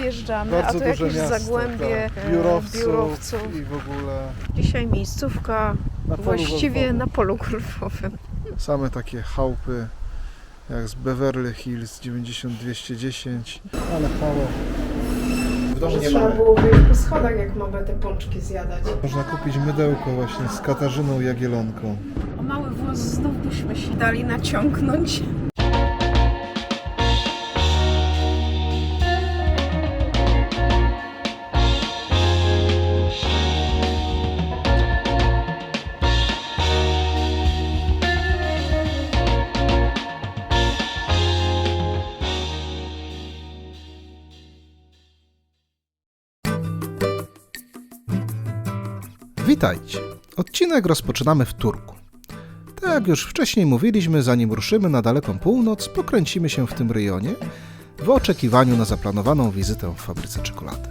wjeżdżamy, Bardzo a to duże jakieś miasto, zagłębie tak. Biurowców i w ogóle Dzisiaj miejscówka na polu właściwie golfowym. na polu golfowym. Same takie chałupy jak z Beverly Hills 90210, ale mało. W domu nie Trzeba mamy. było wyjść po schodach, jak mamy te pączki zjadać. Można kupić mydełko właśnie z Katarzyną Jagielonką. O mały włos znów byśmy się dali naciągnąć. Witajcie! Odcinek rozpoczynamy w Turku. Tak jak już wcześniej mówiliśmy, zanim ruszymy na daleką północ, pokręcimy się w tym rejonie w oczekiwaniu na zaplanowaną wizytę w fabryce czekolady.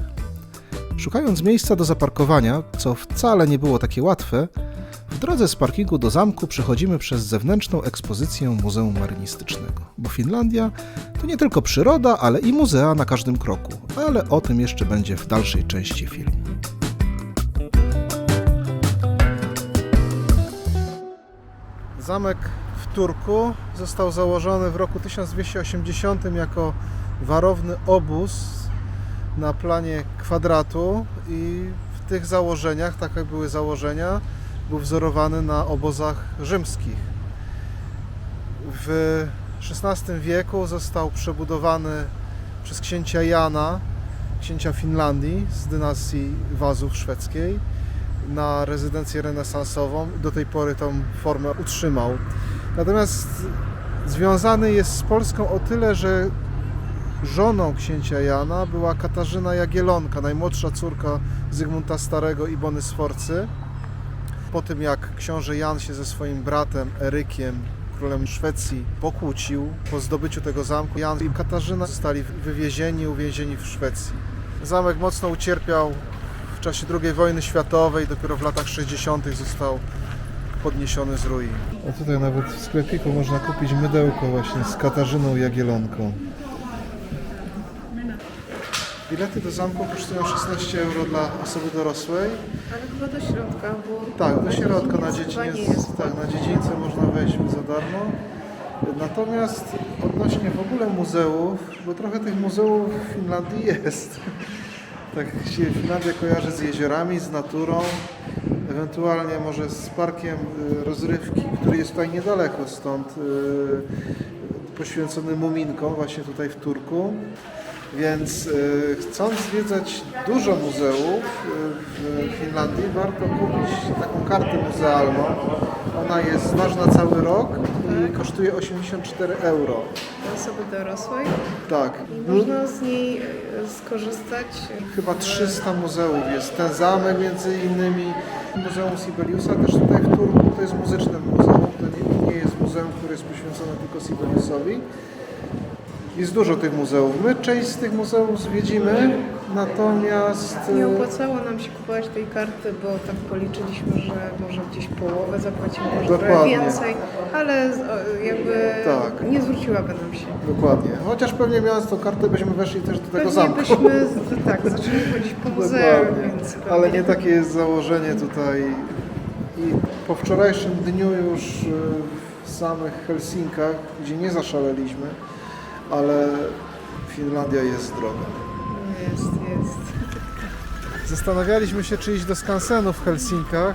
Szukając miejsca do zaparkowania, co wcale nie było takie łatwe, w drodze z parkingu do zamku przechodzimy przez zewnętrzną ekspozycję Muzeum Marynistycznego, bo Finlandia to nie tylko przyroda, ale i muzea na każdym kroku, ale o tym jeszcze będzie w dalszej części filmu. Zamek w Turku został założony w roku 1280 jako warowny obóz na planie kwadratu i w tych założeniach, takie były założenia, był wzorowany na obozach rzymskich. W XVI wieku został przebudowany przez księcia Jana, księcia Finlandii z dynastii Wazów szwedzkiej, na rezydencję renesansową. Do tej pory tą formę utrzymał. Natomiast związany jest z Polską o tyle, że żoną księcia Jana była Katarzyna Jagielonka, najmłodsza córka Zygmunta Starego i Bony Sforcy. Po tym jak książę Jan się ze swoim bratem Erykiem, królem Szwecji, pokłócił, po zdobyciu tego zamku, Jan i Katarzyna zostali wywiezieni, uwięzieni w Szwecji. Zamek mocno ucierpiał w czasie II wojny światowej, dopiero w latach 60. został podniesiony z ruin. A tutaj nawet w sklepiku można kupić mydełko właśnie z Katarzyną Jagielonką. Bilety do zamku kosztują 16 euro dla osoby dorosłej. Ale chyba do środka, bo... Tak, do środka na dziedzińcu, jest. tak, na dziedzińce można wejść za darmo. Natomiast odnośnie w ogóle muzeów, bo trochę tych muzeów w Finlandii jest. Tak się Finlandia kojarzy z jeziorami, z naturą, ewentualnie może z parkiem rozrywki, który jest tutaj niedaleko stąd, poświęcony muminkom, właśnie tutaj w Turku. Więc chcąc zwiedzać dużo muzeów w Finlandii, warto kupić taką kartę muzealną. Ona jest ważna cały rok i kosztuje 84 euro. Dla osoby dorosłej. Tak. I można z niej skorzystać. Chyba 300 muzeów jest. Ten zamek między innymi. Muzeum Sibeliusa też tutaj w Turku. To jest muzyczne muzeum. To nie jest muzeum, które jest poświęcone tylko Sibeliusowi. Jest dużo tych muzeów. My część z tych muzeów zwiedzimy, natomiast... Nie opłacało nam się kupować tej karty, bo tak policzyliśmy, że może gdzieś połowę zapłacimy, może trochę Dokładnie. więcej, ale jakby Tak. nie zwróciłaby nam się. Dokładnie. Chociaż pewnie mając tą kartę byśmy weszli też do tego Pewnie zamku. byśmy zaczęli chodzić po muzeum, Dokładnie. więc... Ale nie takie jest założenie tutaj. I po wczorajszym dniu już w samych Helsinkach, gdzie nie zaszaleliśmy, ale Finlandia jest droga. Jest. Zastanawialiśmy się, czy iść do skansenu w Helsinkach.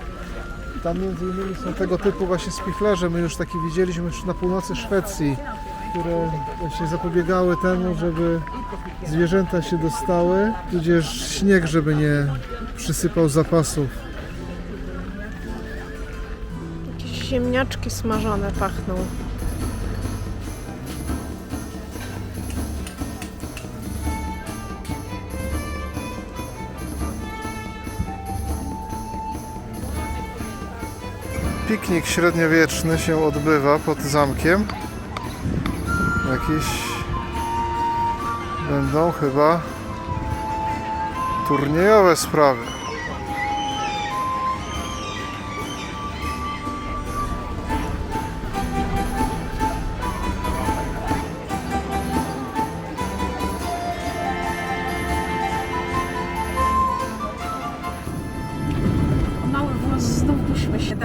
Tam między innymi są tego typu właśnie spichlerze. My już takie widzieliśmy już na północy Szwecji, które właśnie zapobiegały temu, żeby zwierzęta się dostały, tudzież śnieg, żeby nie przysypał zapasów. Jakieś ziemniaczki smażone pachną. Piknik średniowieczny się odbywa pod zamkiem. Jakieś będą chyba turniejowe sprawy.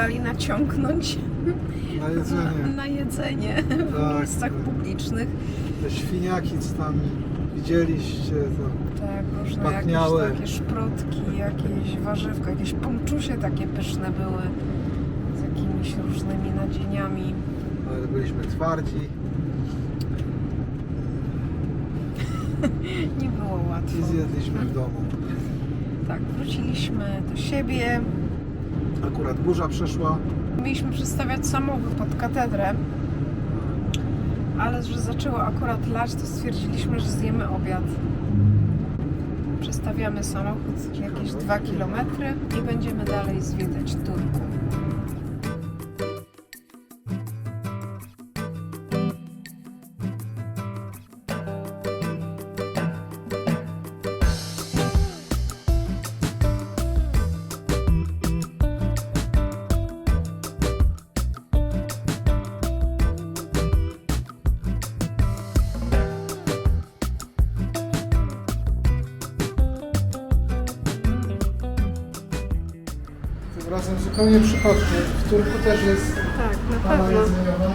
dali naciągnąć Na jedzenie. na jedzenie w Tak. miejscach publicznych. Te świniaki, co tam widzieliście, to Tak, różne pachniały. jakieś takie szprotki, jakieś warzywka, jakieś ponczusie takie pyszne były z jakimiś różnymi nadzieniami. ale byliśmy twardzi Nie było łatwo. i zjedliśmy w domu. Tak, wróciliśmy do siebie. Akurat burza przeszła. Mieliśmy przestawiać samochód pod katedrę, ale że zaczęło akurat lać, to stwierdziliśmy, że zjemy obiad. Przestawiamy samochód jakieś 2 km i będziemy dalej zwiedzać Turku. Tym razem zupełnie przypadkiem. W Turku też jest Tak, na hala pewno. jedzeniowa.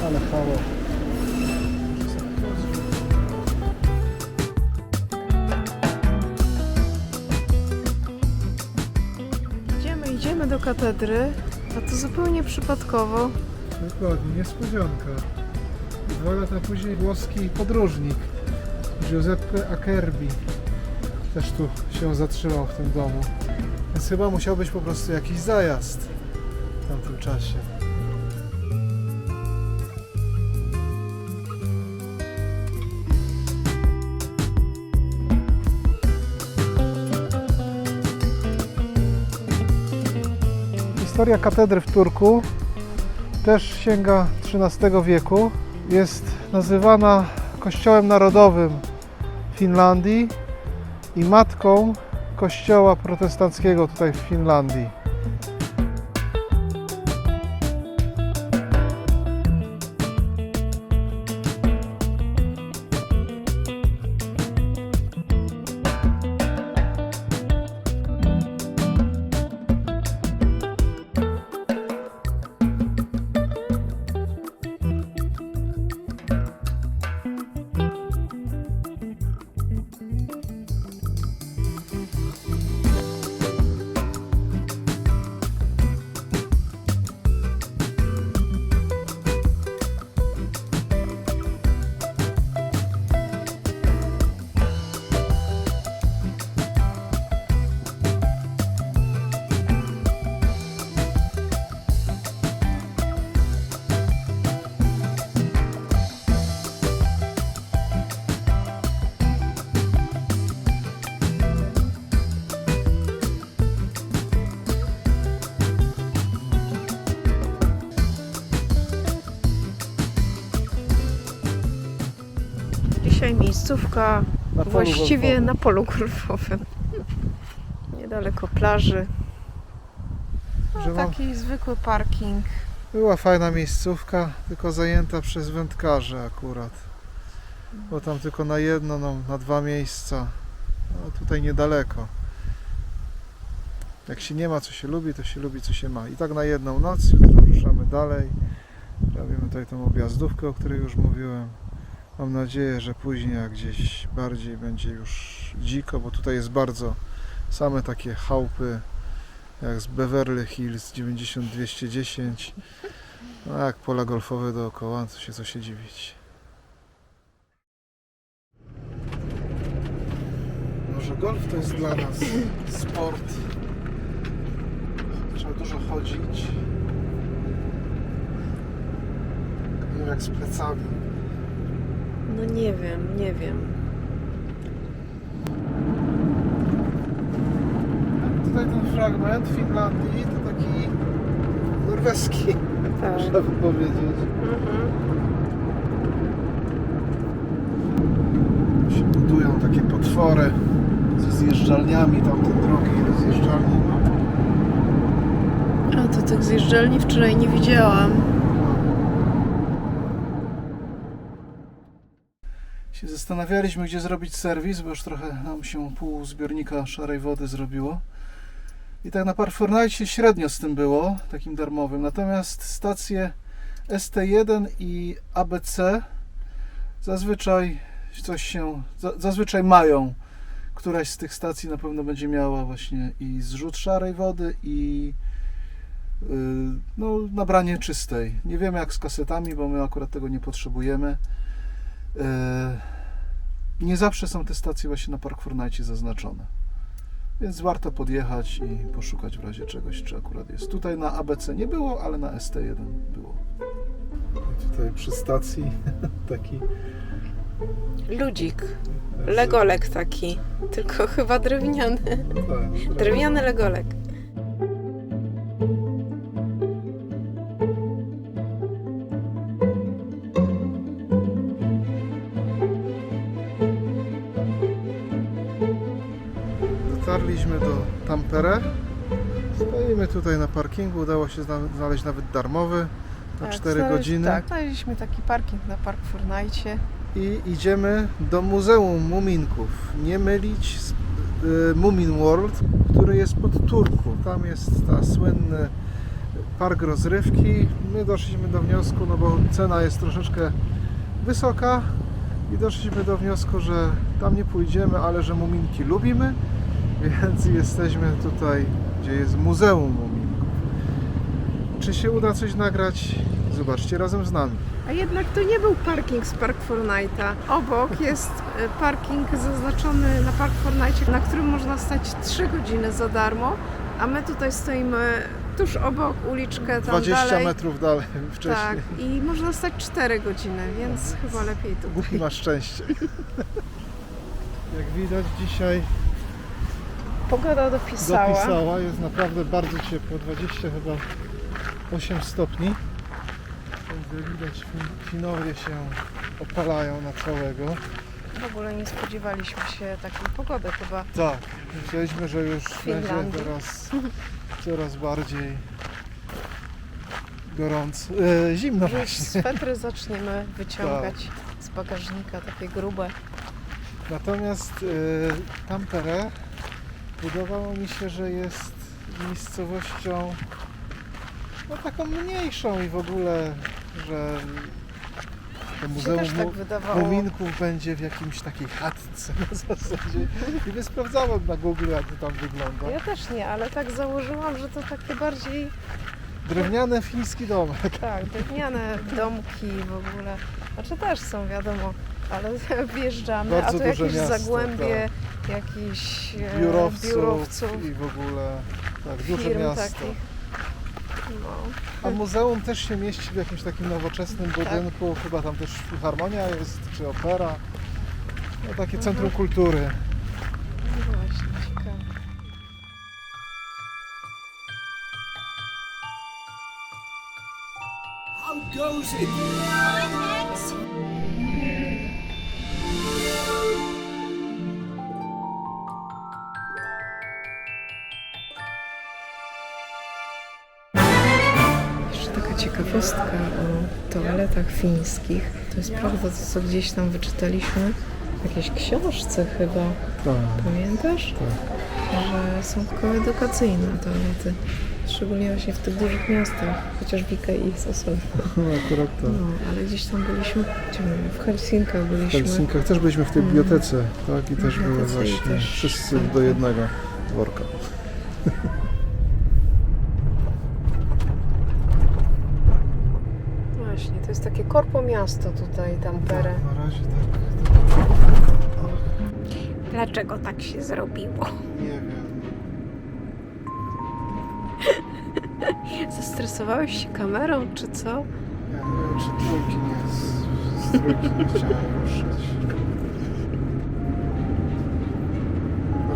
Ale halo. Idziemy do katedry, a to zupełnie przypadkowo. Dokładnie, niespodzianka. 2 lata później włoski podróżnik Giuseppe Acerbi też tu się zatrzymał w tym domu. Więc chyba musiał być po prostu jakiś zajazd w tamtym czasie. Historia katedry w Turku też sięga XIII wieku. Jest nazywana kościołem narodowym Finlandii i matką kościoła protestanckiego tutaj w Finlandii. Dzisiaj miejscówka Na polu właściwie golfowym. na polu golfowym. Niedaleko plaży. Że mam- Taki zwykły parking. Była fajna miejscówka, tylko zajęta przez wędkarzy akurat. Bo tam tylko na jedno, no, na 2 miejsca. No, tutaj niedaleko. Jak się nie ma, co się lubi, to się lubi, co się ma. I tak na jedną noc, jutro ruszamy dalej. Robimy tutaj tą objazdówkę, o której już mówiłem. Mam nadzieję, że później jak gdzieś bardziej będzie już dziko, bo tutaj jest bardzo same takie chałupy jak z Beverly Hills 90-210. No jak pola golfowe dookoła, to się co się dziwić. Może golf to jest dla nas sport. Trzeba dużo chodzić. Nie wiem jak z plecami. No nie wiem. Tutaj ten fragment Finlandii to taki norweski, Tak. można by powiedzieć. Się budują takie potwory ze zjeżdżalniami, tamte drogi rozjeżdżalni. A to tych zjeżdżalni wczoraj nie widziałam. Się zastanawialiśmy, gdzie zrobić serwis, bo już trochę nam się pół zbiornika szarej wody zrobiło. I tak na Park4Night średnio z tym było, takim darmowym. Natomiast stacje ST1 i ABC zazwyczaj mają. Któraś z tych stacji na pewno będzie miała właśnie i zrzut szarej wody i nabranie czystej. Nie wiemy jak z kasetami, bo my akurat tego nie potrzebujemy. Nie zawsze są te stacje właśnie na Park4Night zaznaczone. Więc warto podjechać i poszukać w razie czegoś, czy akurat jest. Tutaj na ABC nie było, ale na ST1 było. I tutaj przy stacji taki Ludzik. Legolek taki. Tylko chyba drewniany. Drewniany legolek. Dotarliśmy do Tampere. Stoimy tutaj na parkingu. Udało się znaleźć nawet darmowy na 4 godziny. Tak, znaleźliśmy taki parking na Park4Night. I idziemy do Muzeum Muminków. Nie mylić z Mumin World, który jest pod Turku. Tam jest ta słynny park rozrywki. My doszliśmy do wniosku, no bo cena jest troszeczkę wysoka i doszliśmy do wniosku, że tam nie pójdziemy, ale że Muminki lubimy, więc jesteśmy tutaj, gdzie jest Muzeum Muminków. Czy się uda coś nagrać? Zobaczcie razem z nami. A jednak to nie był parking z Park4Nighta. Obok jest parking zaznaczony na Park4Nightie, na którym można stać 3 godziny za darmo, a my tutaj stoimy tuż obok, uliczkę tam 20 dalej. metrów dalej wcześniej. Tak, i można stać 4 godziny, więc chyba lepiej tu. Głupi masz szczęście. Jak widać dzisiaj Pogoda dopisała. jest naprawdę bardzo ciepło, 20 chyba 8 stopni. Jak widać, Finowie się opalają na całego. W ogóle nie spodziewaliśmy się takiej pogody chyba. Tak, myśleliśmy, że już będzie Finlandii. teraz coraz bardziej gorąco, zimno Już właśnie. swetry zaczniemy wyciągać z bagażnika, takie grube. Natomiast Tampere wydawało mi się, że jest miejscowością taką mniejszą i w ogóle, że to Muzeum też tak wydawało. Muminków będzie w jakimś takiej chatce na zasadzie. I nie sprawdzałem na Google, jak to tam wygląda. Ja też nie, ale tak założyłam, że to takie bardziej Drewniany fiński domek. tak, drewniane domki w ogóle. Znaczy też są, wiadomo, ale wjeżdżamy, Bardzo a tu duże jakieś miasto, zagłębie, jakichś Biurowców i w ogóle duże firm miasto. takich. No. A muzeum też się mieści w jakimś takim nowoczesnym budynku. Chyba tam też filharmonia jest, czy opera. No, takie centrum kultury. No właśnie, ciekawe. How goes it? Jeszcze taka ciekawostka o toaletach fińskich. To jest prawda to, co gdzieś tam wyczytaliśmy w jakiejś książce chyba. Tak. Pamiętasz? Tak. Że są tylko edukacyjne toalety. Szczególnie właśnie w tych dużych miastach, chociaż w Ikei jest osobno. Akurat tak. No, ale gdzieś tam byliśmy, w Helsinkach W byliśmy. Helsinkach też byliśmy w tej bibliotece, tak? I też były Bibliotece i właśnie też wszyscy są do jednego worka. Właśnie, to jest takie korpo miasto tutaj, Tampere. Na razie tak. Dlaczego tak się zrobiło? Nie wiem. Zestresowałeś się kamerą, czy co? Ja nie wiem, czy trójki nie z trójki nie chciałem ruszyć.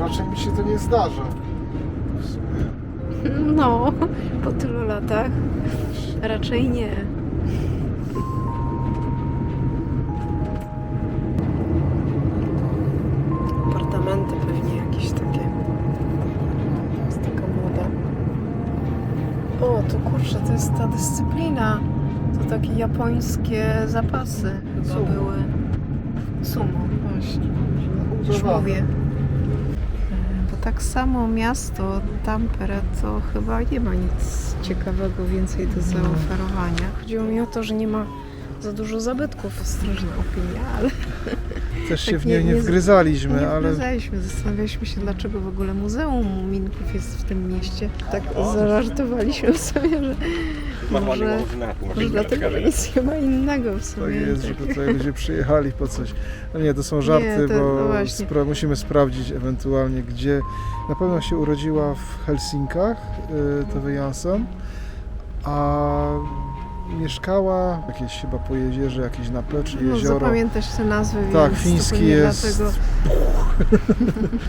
Raczej mi się to nie zdarza. W sumie. No, po tylu latach raczej nie. Apartamenty pewnie jakieś takie. To jest taka moda. O, zawsze to jest ta dyscyplina. To takie japońskie zapasy chyba Sumo. były. Sumo, właśnie. Już Używane. mówię. Bo tak samo miasto Tampere to chyba nie ma nic ciekawego więcej do zaoferowania. Chodziło mi o to, że nie ma za dużo zabytków, ostrożna opinia, ale Też się tak w nie nie nie wgryzaliśmy, nie ale wgryzaliśmy. Zastanawialiśmy się, dlaczego w ogóle Muzeum Muminków jest w tym mieście. Tak zażartowaliśmy sobie, że może dlatego, że nic nie ma innego w tak sumie. jest, że tutaj ludzie przyjechali po coś. No nie, to są żarty, Nie, to- bo no właśnie. musimy sprawdzić ewentualnie, gdzie. Na pewno się urodziła w Helsinkach, Tove Jansson, a mieszkała jakieś chyba po jeziorze, jakieś naplecze, No, jezioro. zapamiętać te nazwy, Tak, więc fiński to pewnie jest. dlatego.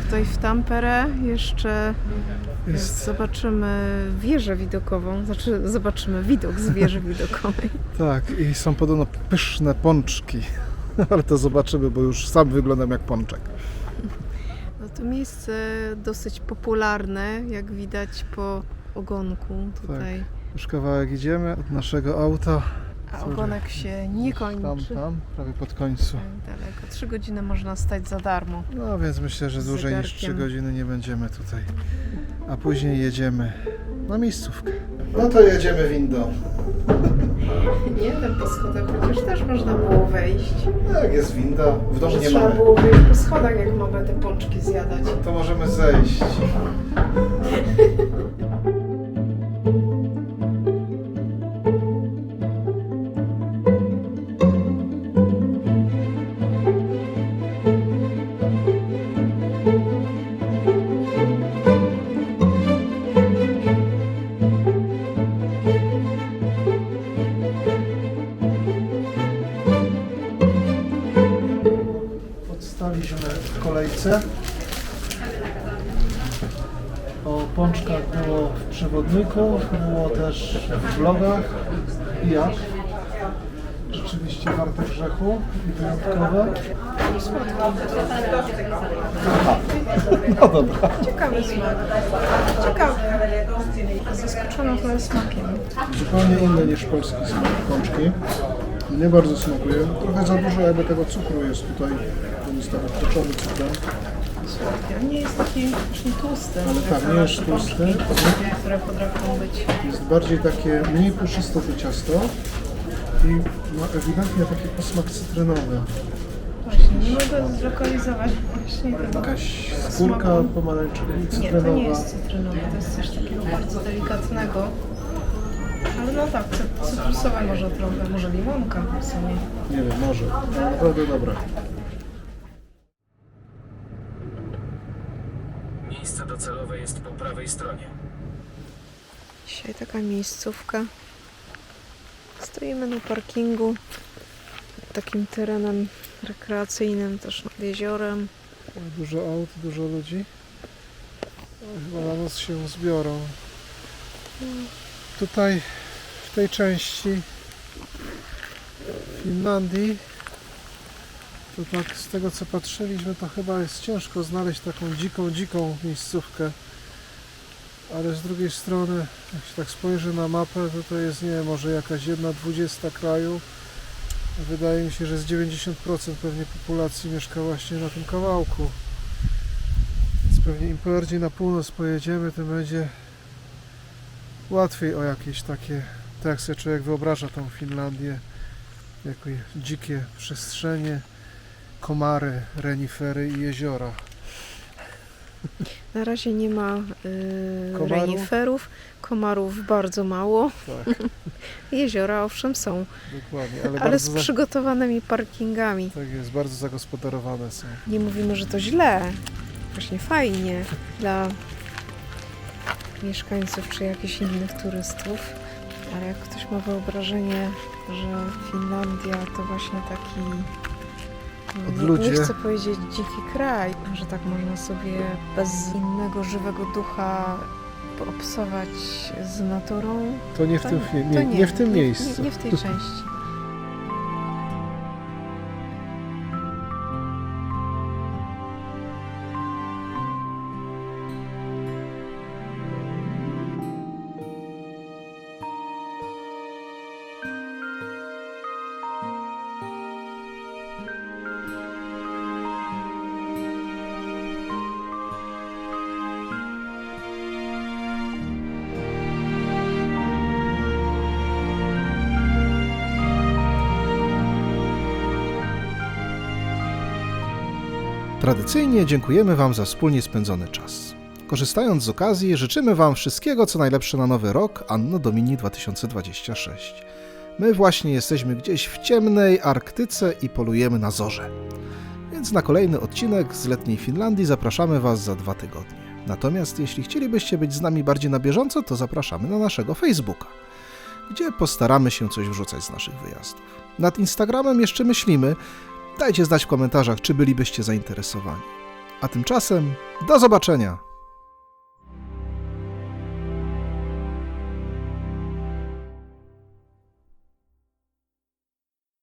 Tutaj w Tampere jeszcze zobaczymy wieżę widokową, znaczy zobaczymy widok z wieży widokowej. Tak, i są podobno pyszne pączki, ale to zobaczymy, bo już sam wyglądam jak pączek. No to miejsce dosyć popularne, jak widać po ogonku tutaj. Już kawałek idziemy od naszego auta. A ogonek się nie kończy. Tam, prawie pod końcu. Tak daleko. 3 godziny można stać za darmo. No więc myślę, że Z dłużej niż 3 zegarkiem. godziny nie będziemy tutaj. A później jedziemy na miejscówkę. No to jedziemy windą. Nie, tam po schodach chociaż też można było wejść. Jak jest winda? W domu nie Trzeba mamy. było wyjść po schodach, jak mamy te pączki zjadać. To możemy zejść. Podstaliśmy w kolejce. O pączkach było w przewodniku, było też w blogach. I jak? Rzeczywiście warte grzechu i wyjątkowe. Aha, no dobra. Ciekawy smak. Ciekawy. Zaskoczona trochę smakiem. Zupełnie inne niż polski smak pączki. Nie bardzo smakuje. Trochę za dużo jakby tego cukru jest tutaj. On jest tak otoczony cukrem. Słodkie. Nie jest taki właśnie tłusty. Ale tak, nie jest tłusty. Które potrafią być. Jest bardziej takie mniej puszyste to ciasto i ma ewidentnie taki posmak cytrynowy. Właśnie, nie mogę zlokalizować właśnie tego Jakaś skórka smaku. pomarańczowa i Nie, to nie cytrynowa. jest cytrynowe, to jest coś takiego bardzo delikatnego. Ale no tak, cytrusowe może trochę, może limonka w sumie. Nie wiem, może. Ale naprawdę dobre. Miejsce docelowe jest po prawej stronie. Dzisiaj taka miejscówka. Stoimy na parkingu pod takim terenem rekreacyjnym, też nad jeziorem. Dużo aut, dużo ludzi. Chyba na nas się zbiorą. Tutaj w tej części Finlandii to tak z tego co patrzyliśmy, to chyba jest ciężko znaleźć taką dziką miejscówkę. Ale z drugiej strony, jak się tak spojrzy na mapę, to jest, nie wiem, może jakaś 1/20 kraju. Wydaje mi się, że z 90% pewnie populacji mieszka właśnie na tym kawałku. Więc pewnie im bardziej na północ pojedziemy, tym będzie łatwiej o jakieś takie, tak jak sobie człowiek wyobraża tą Finlandię, jako dzikie przestrzenie, komary, renifery i jeziora. Na razie nie ma Komarów? reniferów, komarów bardzo mało. Tak, Jeziora owszem są, dokładnie, ale bardzo z przygotowanymi parkingami. tak jest, bardzo zagospodarowane są. Nie mówimy, że to źle, właśnie fajnie dla mieszkańców czy jakichś innych turystów, ale jak ktoś ma wyobrażenie, że Finlandia to właśnie taki, no, nie Odludzie. chcę powiedzieć dziki kraj, że tak można sobie bez innego żywego ducha poobsować z naturą. To nie w To tym, to nie w tym miejscu. Nie w tej części. Tradycyjnie dziękujemy Wam za wspólnie spędzony czas. Korzystając z okazji, życzymy Wam wszystkiego, co najlepsze na nowy rok Anno Domini 2026. My właśnie jesteśmy gdzieś w ciemnej Arktyce i polujemy na zorze. Więc na kolejny odcinek z letniej Finlandii zapraszamy Was za 2 tygodnie. Natomiast jeśli chcielibyście być z nami bardziej na bieżąco, to zapraszamy na naszego Facebooka, gdzie postaramy się coś wrzucać z naszych wyjazdów. Nad Instagramem jeszcze myślimy. Dajcie znać w komentarzach, czy bylibyście zainteresowani. A tymczasem do zobaczenia!